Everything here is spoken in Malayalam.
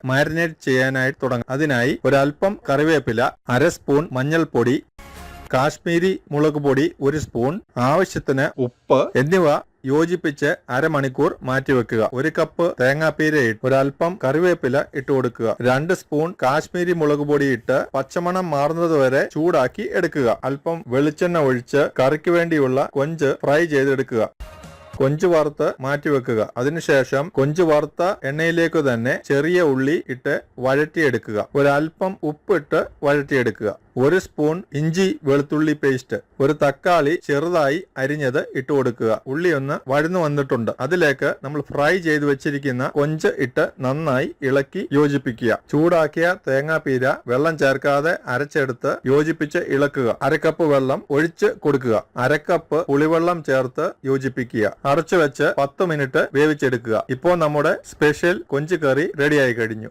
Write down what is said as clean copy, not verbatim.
മാരിനേറ്റ് ചെയ്യാനായി തുടങ്ങാം. അതിനായി ഒരൽപ്പം കറിവേപ്പില, 1/2 സ്പൂൺ മഞ്ഞൾപ്പൊടി, കാശ്മീരി മുളക് പൊടി 1 സ്പൂൺ, ആവശ്യത്തിന് ഉപ്പ് എന്നിവ യോജിപ്പിച്ച് അരമണിക്കൂർ മാറ്റിവെക്കുക. 1 കപ്പ് തേങ്ങാപ്പീര ഇട്ട് ഒരൽപ്പം കറിവേപ്പില ഇട്ട് കൊടുക്കുക. 2 സ്പൂൺ കാശ്മീരി മുളക് പൊടി ഇട്ട് പച്ചമണം മാറുന്നതുവരെ ചൂടാക്കി എടുക്കുക. അല്പം വെളിച്ചെണ്ണ ഒഴിച്ച് കറിക്ക് വേണ്ടിയുള്ള കൊഞ്ച് ഫ്രൈ ചെയ്തെടുക്കുക. കൊഞ്ച് വറുത്ത് മാറ്റിവെക്കുക. അതിനുശേഷം കൊഞ്ച് വറുത്ത എണ്ണയിലേക്ക് തന്നെ ചെറിയ ഉള്ളി ഇട്ട് വഴറ്റിയെടുക്കുക. ഒരൽപ്പം ഉപ്പിട്ട് വഴറ്റിയെടുക്കുക. 1 സ്പൂൺ ഇഞ്ചി വെളുത്തുള്ളി പേസ്റ്റ്, 1 തക്കാളി ചെറുതായി അരിഞ്ഞത് ഇട്ട് കൊടുക്കുക. ഉള്ളി ഒന്ന് വഴന്നു വന്നിട്ടുണ്ട്. അതിലേക്ക് നമ്മൾ ഫ്രൈ ചെയ്ത് വെച്ചിരിക്കുന്ന കൊഞ്ച് ഇട്ട് നന്നായി ഇളക്കി യോജിപ്പിക്കുക. ചൂടാക്കിയ തേങ്ങാപ്പീര വെള്ളം ചേർക്കാതെ അരച്ചെടുത്ത് യോജിപ്പിച്ച് ഇളക്കുക. 1/2 കപ്പ് വെള്ളം ഒഴിച്ച് കൊടുക്കുക. 1/2 കപ്പ് പുളിവെള്ളം ചേർത്ത് യോജിപ്പിക്കുക. അടച്ചു വെച്ച് 10 മിനിറ്റ് വേവിച്ചെടുക്കുക. ഇപ്പോൾ നമ്മുടെ സ്പെഷ്യൽ കൊഞ്ച് കറി റെഡിയായി കഴിഞ്ഞു.